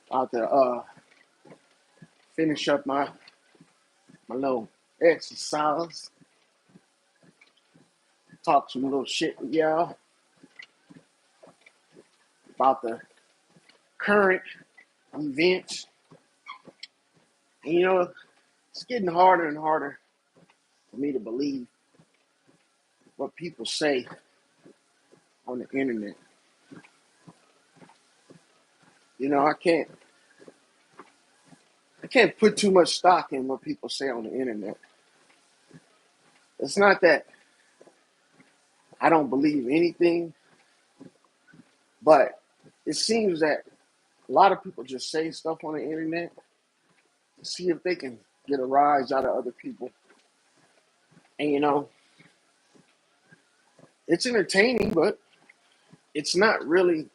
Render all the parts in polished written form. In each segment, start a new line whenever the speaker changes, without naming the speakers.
About to finish up my little exercise, talk some little shit with y'all about the current events. And, it's getting harder and harder for me to believe what people say on the internet. I can't put too much stock in what people say on the internet. It's not that I don't believe anything, but it seems that a lot of people just say stuff on the internet to see if they can get a rise out of other people. And it's entertaining, but it's not really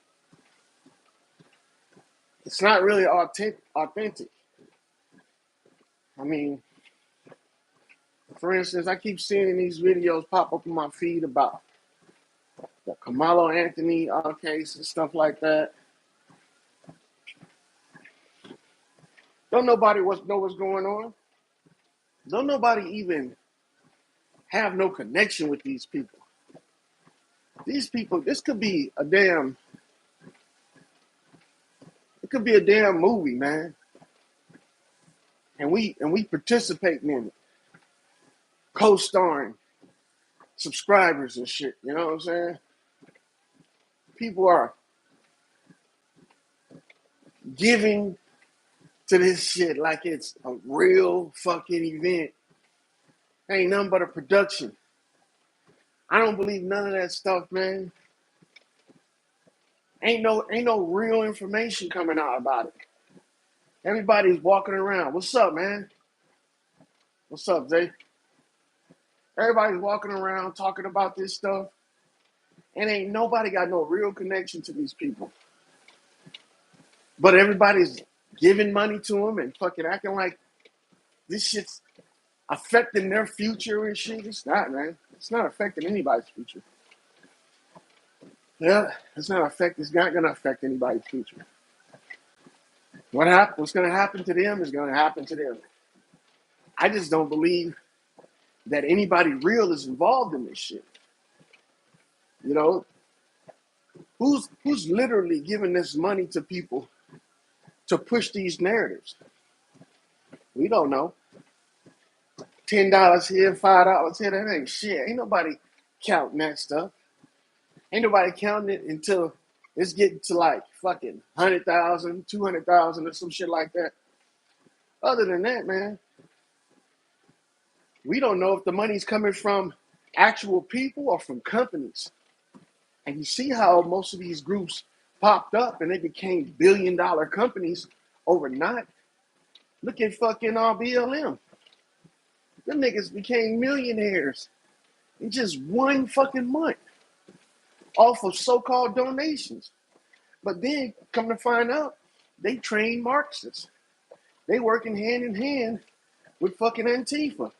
it's not really authentic. I mean, for instance, I keep seeing these videos pop up on my feed about the Kamalo Anthony case and stuff like that. Don't nobody know what's going on. Don't nobody even have no connection with these people. These people, it could be a damn movie, man. And we participating in it, co-starring subscribers and shit. You know what I'm saying? People are giving to this shit like it's a real fucking event. Ain't nothing but a production. I don't believe none of that stuff, man. Ain't no real information coming out about it. Everybody's walking around. What's up, man? What's up, Zay? Everybody's walking around talking about this stuff, and ain't nobody got no real connection to these people. But everybody's giving money to them and fucking acting like this shit's affecting their future and shit. It's not, man. It's not affecting anybody's future. Yeah, it's not gonna affect anybody's future. What's gonna happen to them is gonna happen to them. I just don't believe that anybody real is involved in this shit. You know, who's literally giving this money to people to push these narratives? We don't know. $10 here, $5 here, that ain't shit. Ain't nobody counting that stuff. Ain't nobody counting it until it's getting to like fucking 100,000, 200,000, or some shit like that. Other than that, man, we don't know if the money's coming from actual people or from companies. And you see how most of these groups popped up and they became billion-dollar companies overnight. Look at fucking BLM. Them niggas became millionaires in just one fucking month off of so-called donations. But then, come to find out, they trained Marxists. They working hand in hand with fucking Antifa.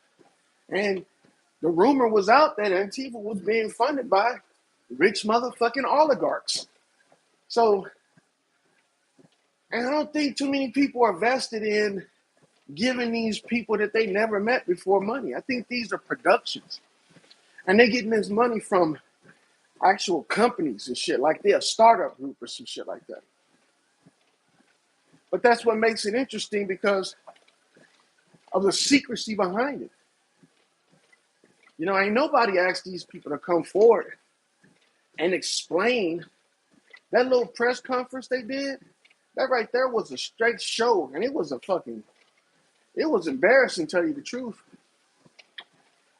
And the rumor was out that Antifa was being funded by rich motherfucking oligarchs. So, and I don't think too many people are vested in giving these people that they never met before money. I think these are productions. And they're getting this money from actual companies and shit, like they're a startup group or some shit like that. But that's what makes it interesting because of the secrecy behind it. Ain't nobody asked these people to come forward and explain that little press conference they did. That right there was a straight show, and it was embarrassing, to tell you the truth.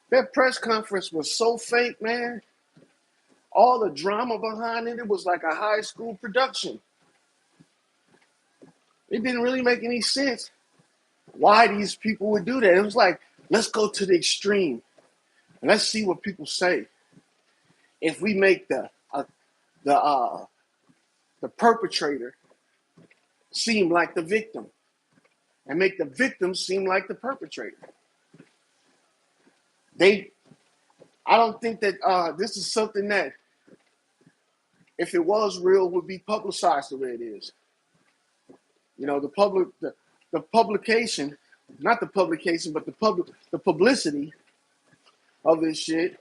That press conference was so fake, man. All the drama behind it was like a high school production. It didn't really make any sense why these people would do that. It was like, let's go to the extreme and let's see what people say. If we make the the perpetrator seem like the victim and make the victim seem like the perpetrator. I don't think that this is something that, if it was real, would be publicized the way it is. The publication, not the publication, but the publicity of this shit.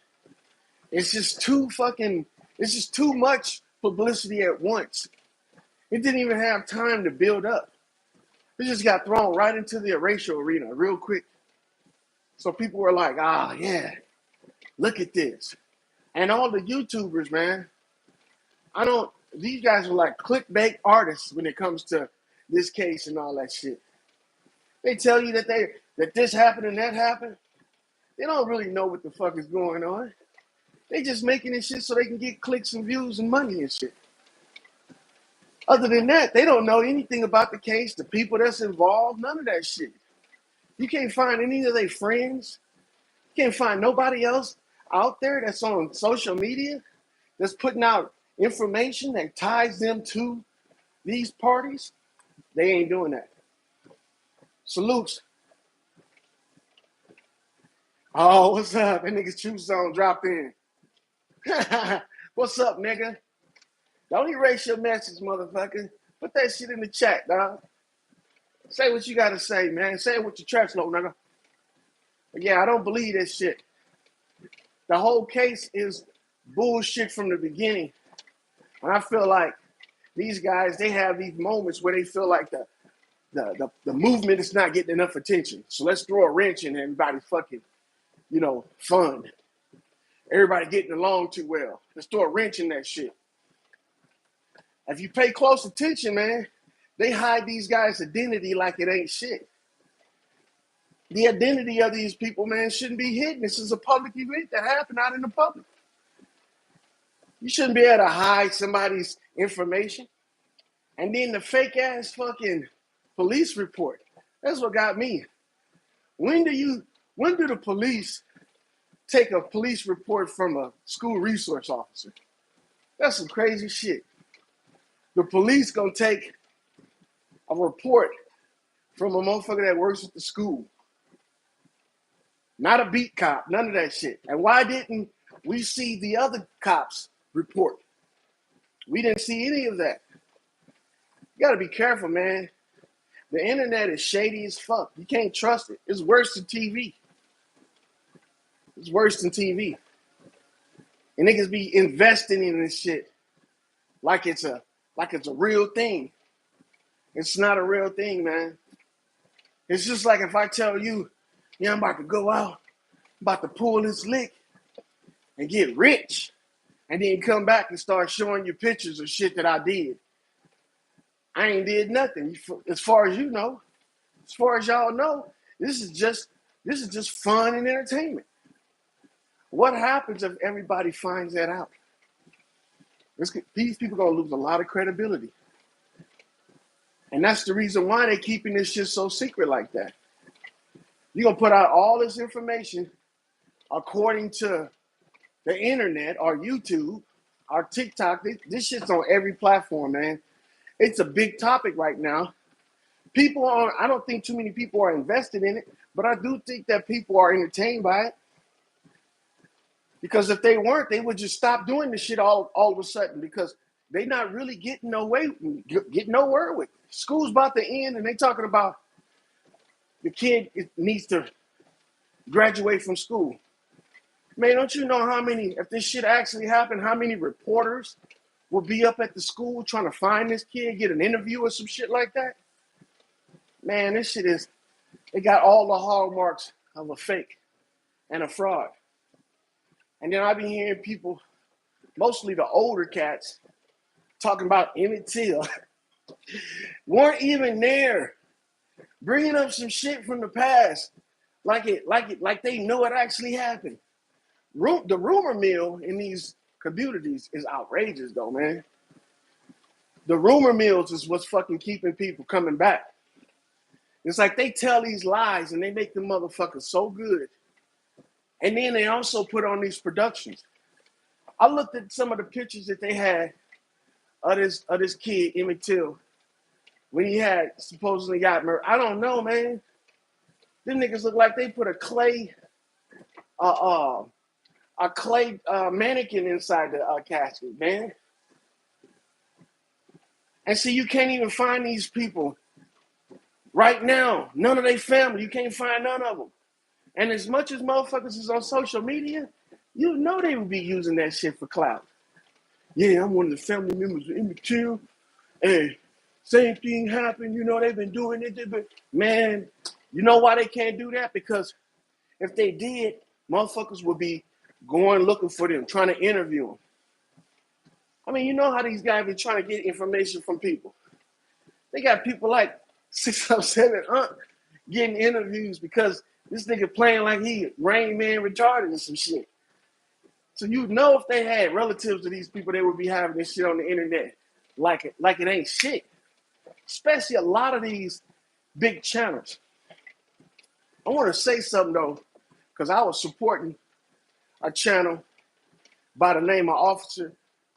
It's just too much publicity at once. It didn't even have time to build up. It just got thrown right into the erasure arena real quick. So people were like, yeah, look at this. And all the YouTubers, man, these guys are like clickbait artists when it comes to this case and all that shit. They tell you that this happened and that happened. They don't really know what the fuck is going on. They just making this shit so they can get clicks and views and money and shit. Other than that, they don't know anything about the case, the people that's involved, none of that shit. You can't find any of their friends. You can't find nobody else out there that's on social media that's putting out information that ties them to these parties. They ain't doing that. Salutes. Oh, what's up? That nigga's True Zone dropped in. What's up, nigga? Don't erase your message, motherfucker. Put that shit in the chat, dog. Say what you gotta say, man. Say it with your chest, little nigga. But yeah, I don't believe this shit. The whole case is bullshit from the beginning. And I feel like these guys, they have these moments where they feel like the movement is not getting enough attention. So let's throw a wrench in everybody's fucking, fun. Everybody getting along too well. Let's throw a wrench in that shit. If you pay close attention, man, they hide these guys' identity like it ain't shit. The identity of these people, man, shouldn't be hidden. This is a public event that happened out in the public. You shouldn't be able to hide somebody's information. And then the fake ass fucking police report. That's what got me. When do the police take a police report from a school resource officer? That's some crazy shit. The police gonna take a report from a motherfucker that works at the school. Not a beat cop, none of that shit. And why didn't we see the other cops report? We didn't see any of that. You gotta be careful, man. The internet is shady as fuck. You can't trust it. It's worse than TV. It's worse than TV. And niggas be investing in this shit like it's a real thing. It's not a real thing, man. It's just like if I tell you, I'm about to go out, I'm about to pull this lick and get rich, and then come back and start showing you pictures of shit that I did. I ain't did nothing. As far as you know, as far as y'all know, this is just fun and entertainment. What happens if everybody finds that out? These people are gonna lose a lot of credibility. And that's the reason why they're keeping this shit so secret like that. You're gonna put out all this information according to the internet or YouTube or TikTok. This shit's on every platform, man. It's a big topic right now. I don't think too many people are invested in it, but I do think that people are entertained by it. Because if they weren't, they would just stop doing this shit all of a sudden because they're not really getting nowhere with it. School's about to end and they talking about the kid needs to graduate from school. Man, don't you know if this shit actually happened, how many reporters will be up at the school trying to find this kid, get an interview or some shit like that? Man, this shit they got all the hallmarks of a fake and a fraud. And then I've been hearing people, mostly the older cats, talking about Emmett Till. Weren't even there, bringing up some shit from the past, like they know it actually happened. The rumor mill in these communities is outrageous, though, man. The rumor mills is what's fucking keeping people coming back. It's like they tell these lies and they make the motherfuckers so good. And then they also put on these productions. I looked at some of the pictures that they had of this kid, Emmett Till, when he had supposedly got murdered. I don't know, man. Them niggas look like they put a clay mannequin inside the casket, man. And see, you can't even find these people Right now, none of their family, you can't find none of them. And as much as motherfuckers is on social media, you know they would be using that shit for clout. Yeah, I'm one of the family members of Emmett Till. Hey, same thing happened. You know, they've been doing it. Man, you know why they can't do that? Because if they did, motherfuckers would be going looking for them, trying to interview them. I mean, you know how these guys be trying to get information from people. They got people like 607 getting interviews because this nigga playing like he Rain Man retarded and some shit. So you know if they had relatives of these people, they would be having this shit on the internet like it ain't shit. Especially a lot of these big channels. I want to say something though, because I was supporting a channel by the name of Officer,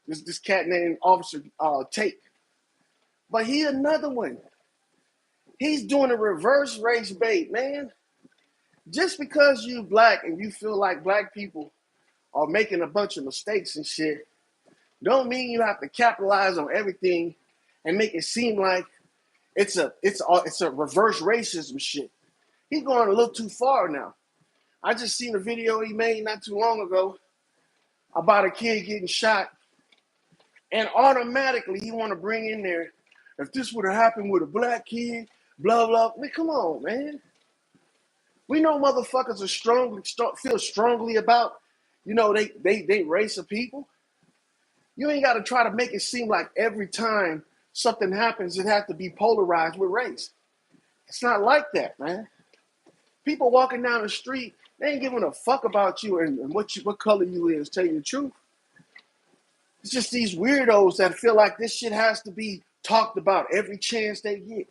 this cat named Officer Tate. But he another one. He's doing a reverse race bait, man. Just because you black and you feel like black people are making a bunch of mistakes and shit, don't mean you have to capitalize on everything and make it seem like it's a reverse racism shit. He's going a little too far now. I just seen a video he made not too long ago about a kid getting shot, and automatically he want to bring in there, if this would have happened with a black kid, blah blah. I mean, come on, man. We know motherfuckers are feel strongly about, they race of people. You ain't got to try to make it seem like every time something happens, it has to be polarized with race. It's not like that, man. People walking down the street, they ain't giving a fuck about you and what color you is, tell you the truth. It's just these weirdos that feel like this shit has to be talked about every chance they get.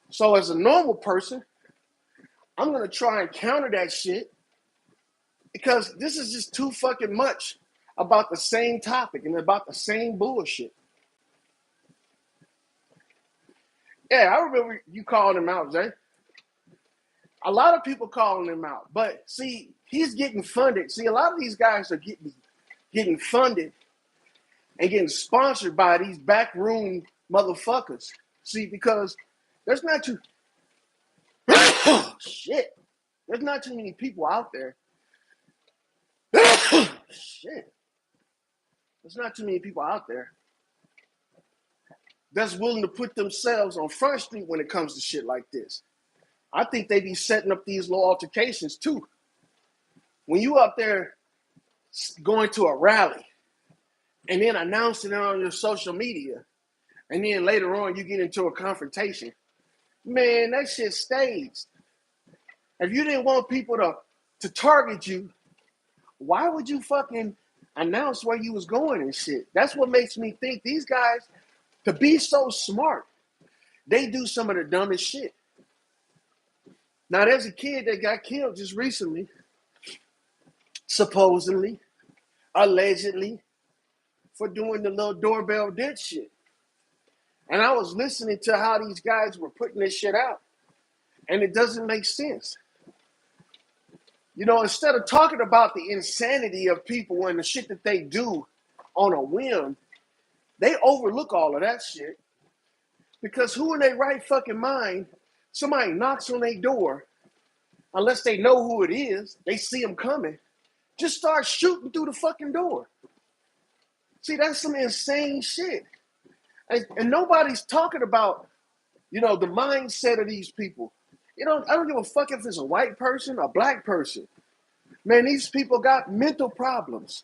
So as a normal person, I'm going to try and counter that shit because this is just too fucking much about the same topic and about the same bullshit. Yeah, I remember you calling him out, Jay. A lot of people calling him out, but see, he's getting funded. See, a lot of these guys are getting funded and getting sponsored by these backroom motherfuckers. See, because there's not too shit. There's not too many people out there. Shit. There's not too many people out there that's willing to put themselves on Front Street when it comes to shit like this. I think they be setting up these little altercations too. When you up there going to a rally and then announcing it on your social media, and then later on you get into a confrontation, man, that shit staged. If you didn't want people to target you, why would you fucking announce where you was going and shit? That's what makes me think these guys, to be so smart, they do some of the dumbest shit. Now, there's a kid that got killed just recently, supposedly, allegedly, for doing the little doorbell ditch shit. And I was listening to how these guys were putting this shit out, and it doesn't make sense. You know, instead of talking about the insanity of people and the shit that they do on a whim, they overlook all of that shit. Because who in their right fucking mind, somebody knocks on their door, unless they know who it is, they see them coming, just start shooting through the fucking door. See, that's some insane shit. And nobody's talking about, the mindset of these people. I don't give a fuck if it's a white person, a black person. Man, these people got mental problems.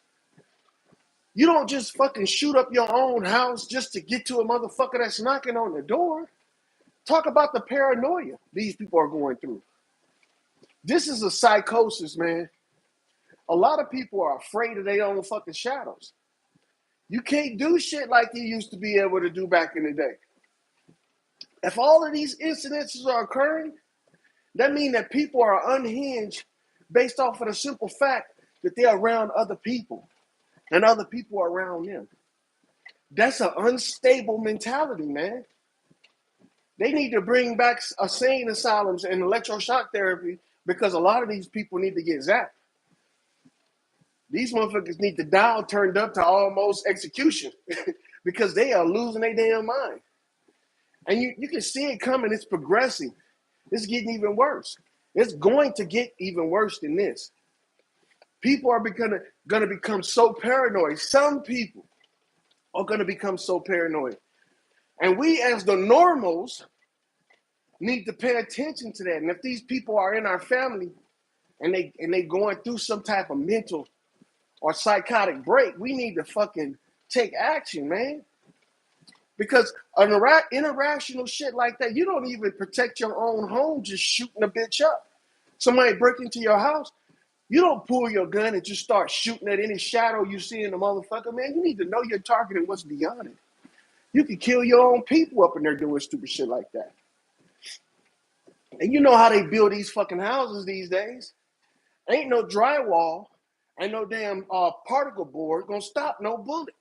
You don't just fucking shoot up your own house just to get to a motherfucker that's knocking on the door. Talk about the paranoia these people are going through. This is a psychosis, man. A lot of people are afraid of their own fucking shadows. You can't do shit like you used to be able to do back in the day. If all of these incidences are occurring, that means that people are unhinged based off of the simple fact that they're around other people and other people are around them. That's an unstable mentality, man. They need to bring back insane asylums and electroshock therapy because a lot of these people need to get zapped. These motherfuckers need the dial turned up to almost execution because they are losing their damn mind. And you can see it coming. It's progressing. It's getting even worse. It's going to get even worse than this. People are gonna become so paranoid. Some people are gonna become so paranoid. And we as the normals need to pay attention to that. And if these people are in our family and they going through some type of mental or psychotic break, we need to fucking take action, man. Because an irrational shit like that, you don't even protect your own home just shooting a bitch up. Somebody break into your house, you don't pull your gun and just start shooting at any shadow you see in the motherfucker, man. You need to know your target and what's beyond it. You can kill your own people up in there doing stupid shit like that. And you know how they build these fucking houses these days. Ain't no drywall, ain't no damn particle board gonna stop no bullet.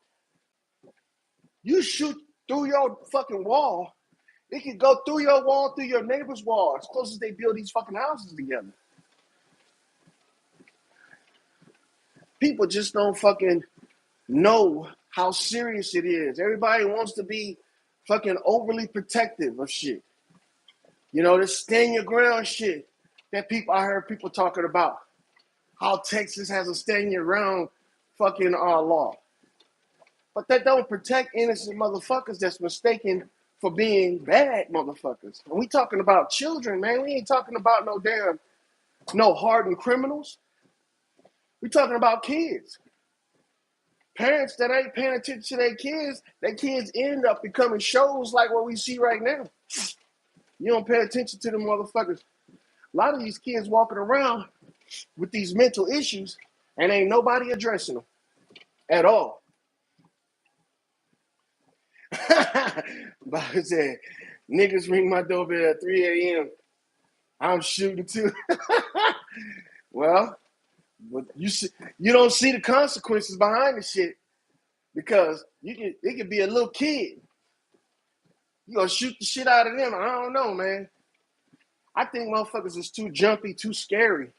You shoot through your fucking wall, it can go through your wall, through your neighbor's wall, as close as they build these fucking houses together. People just don't fucking know how serious it is. Everybody wants to be fucking overly protective of shit. You know, this stand your ground shit that I heard people talking about. How Texas has a stand your ground fucking law. But that don't protect innocent motherfuckers that's mistaken for being bad motherfuckers. And we talking about children, man. We ain't talking about no hardened criminals. We talking about kids. Parents that ain't paying attention to their kids end up becoming shows like what we see right now. You don't pay attention to them motherfuckers. A lot of these kids walking around with these mental issues and ain't nobody addressing them at all. Bobby said, niggas ring my doorbell at 3 a.m. I'm shooting too. Well, but you don't see the consequences behind the shit because it could be a little kid. You gonna shoot the shit out of them. I don't know, man. I think motherfuckers is too jumpy, too scary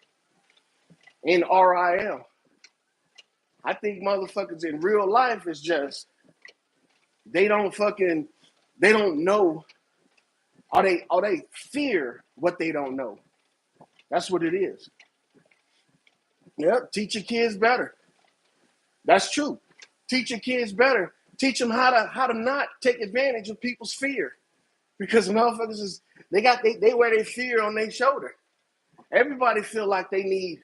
in RIL. I think motherfuckers in real life is just they don't know, or they fear what they don't know. That's what it is. Yep, teach your kids better. That's true. Teach your kids better. Teach them how to not take advantage of people's fear. Because motherfuckers they wear their fear on their shoulder. Everybody feel like they need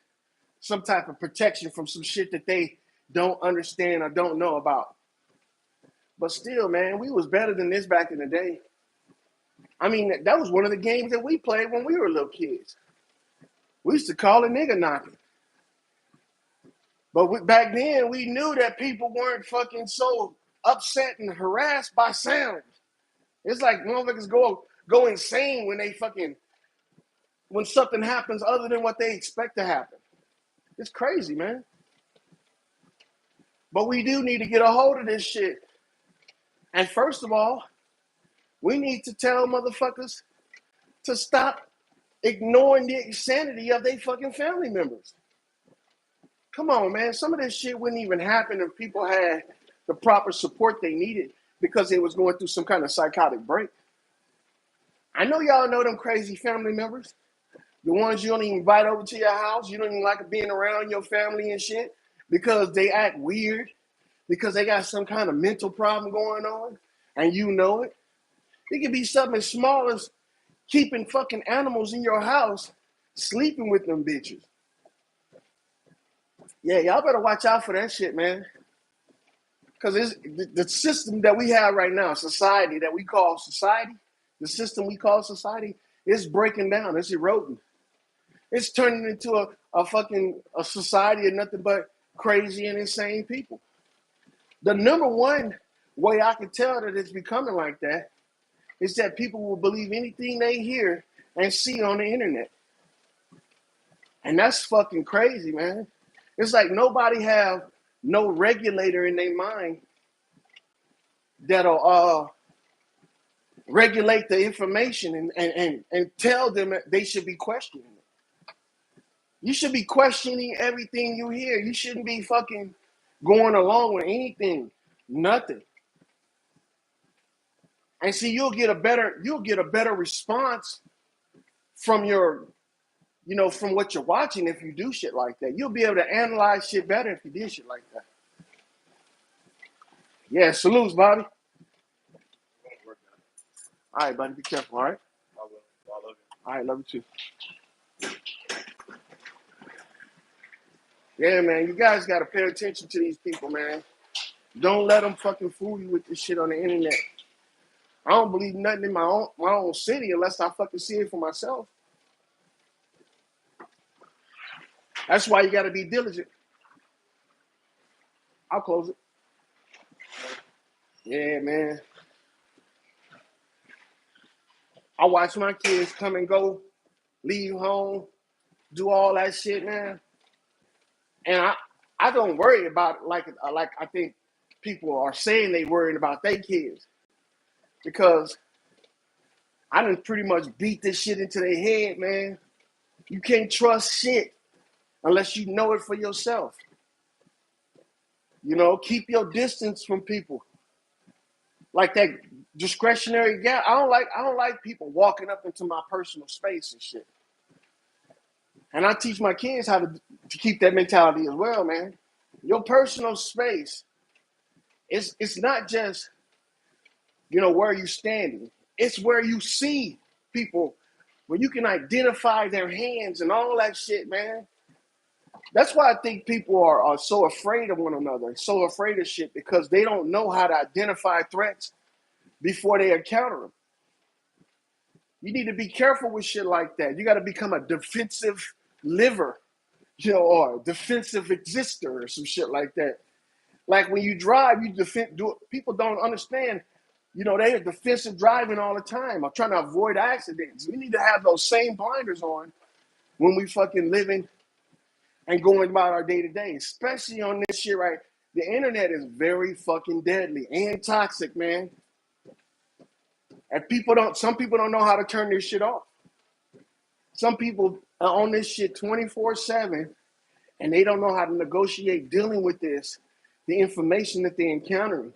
some type of protection from some shit that they don't understand or don't know about. But still, man, we was better than this back in the day. I mean, that was one of the games that we played when we were little kids. We used to call it nigga knocking. But back then, we knew that people weren't fucking so upset and harassed by sound. It's like motherfuckers go insane when something happens other than what they expect to happen. It's crazy, man. But we do need to get a hold of this shit. And first of all, we need to tell motherfuckers to stop ignoring the insanity of their fucking family members. Come on, man. Some of this shit wouldn't even happen if people had the proper support they needed because they was going through some kind of psychotic break. I know y'all know them crazy family members. The ones you don't even invite over to your house. You don't even like being around your family and shit because they act weird, because they got some kind of mental problem going on, and you know it. It could be something as small as keeping fucking animals in your house, sleeping with them bitches. Yeah, y'all better watch out for that shit, man. Because the system that we have right now, society that we call society, the system we call society, is breaking down. It's eroding. It's turning into a society of nothing but crazy and insane people. The number one way I can tell that it's becoming like that is that people will believe anything they hear and see on the internet. And that's fucking crazy, man. It's like nobody have no regulator in their mind that'll regulate the information and tell them that they should be questioning it. You should be questioning everything you hear. You shouldn't be fucking going along with anything. Nothing. And see, you'll get a better response from from what you're watching if you do shit like that. You'll be able to analyze shit better if you did shit like that. Yeah, salutes, Bobby. All right, buddy, be careful, all right? I will. I love you. All right, love you too. Yeah, man, you guys got to pay attention to these people, man. Don't let them fucking fool you with this shit on the internet. I don't believe nothing in my own city unless I fucking see it for myself. That's why you got to be diligent. I'll close it. Yeah, man. I watch my kids come and go, leave home, do all that shit, man. And I don't worry about it like I think people are saying they worrying about their kids, because I done pretty much beat this shit into their head, man. You can't trust shit unless you know it for yourself. Keep your distance from people. Like that discretionary gap. I don't like people walking up into my personal space and shit. And I teach my kids how to keep that mentality as well, man. Your personal space, it's not just, where you standing. It's where you see people, where you can identify their hands and all that shit, man. That's why I think people are so afraid of one another, so afraid of shit, because they don't know how to identify threats before they encounter them. You need to be careful with shit like that. You got to become a defensive liver, or a defensive exister or some shit like that. Like when you drive, people don't understand, they're defensive driving all the time. I'm trying to avoid accidents. We need to have those same blinders on when we fucking living and going about our day to day, especially on this shit, right? The internet is very fucking deadly and toxic, man. And some people don't know how to turn this shit off. Some people are on this shit 24/7, and they don't know how to negotiate dealing with the information that they're encountering.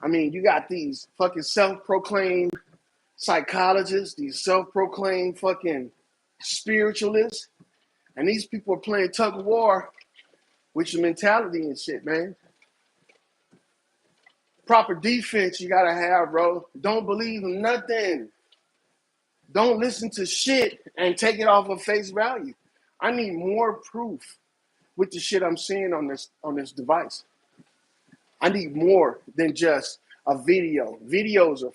I mean, you got these fucking self-proclaimed psychologists, these self-proclaimed fucking spiritualists, and these people are playing tug of war with your mentality and shit, man. Proper defense you gotta have, bro. Don't believe in nothing. Don't listen to shit and take it off of face value. I need more proof with the shit I'm seeing on this device. I need more than just a video. Videos are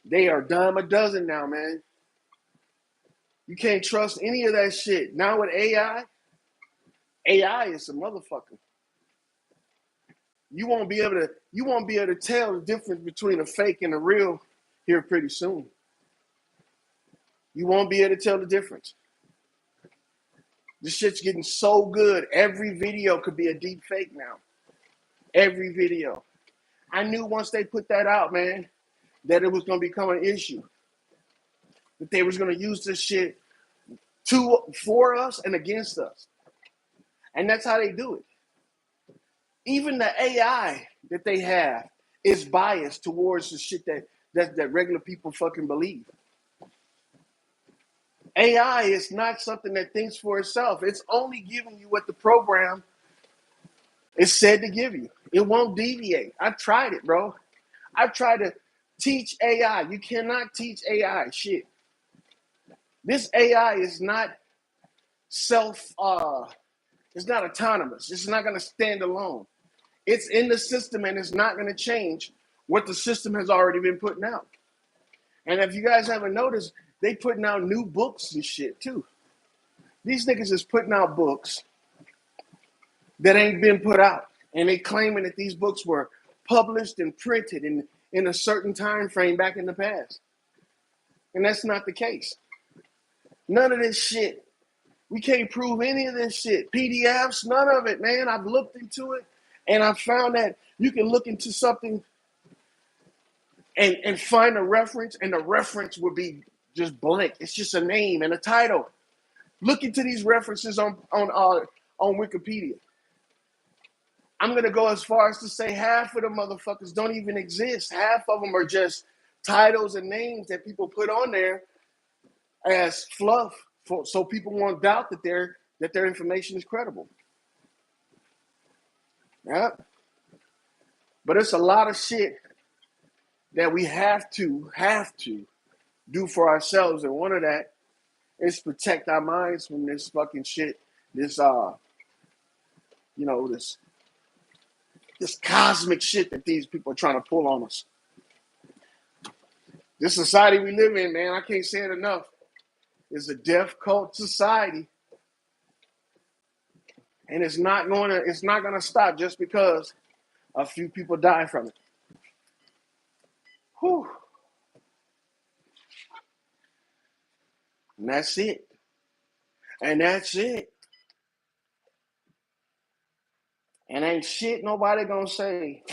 they are dime a dozen now, man. You can't trust any of that shit. Now with AI is a motherfucker. You won't be able to tell the difference between a fake and a real here pretty soon. You won't be able to tell the difference. This shit's getting so good. Every video could be a deep fake now. Every video. I knew once they put that out, man, that it was going to become an issue. That they was going to use this shit for us and against us. And that's how they do it. Even the AI that they have is biased towards the shit that regular people fucking believe. AI is not something that thinks for itself. It's only giving you what the program is said to give you. It won't deviate. I've tried it, bro. I've tried to teach AI. You cannot teach AI shit. This AI is not it's not autonomous. It's not going to stand alone. It's in the system and it's not going to change what the system has already been putting out. And if you guys haven't noticed, they putting out new books and shit too. These niggas is putting out books that ain't been put out. And they claiming that these books were published and printed in a certain time frame back in the past. And that's not the case. None of this shit. We can't prove any of this shit. PDFs, none of it, man. I've looked into it and I found that you can look into something and find a reference, and the reference would be just blank. It's just a name and a title. Look into these references on Wikipedia. I'm going to go as far as to say half of the motherfuckers don't even exist. Half of them are just titles and names that people put on there as fluff so people won't doubt that their information is credible. Yeah. But it's a lot of shit that we have to do for ourselves. And one of that is protect our minds from this fucking shit. This this cosmic shit that these people are trying to pull on us. This society we live in, man, I can't say it enough, is a death cult society. And it's not gonna stop just because a few people die from it. Whew. And that's it. And that's it. And ain't shit nobody gonna say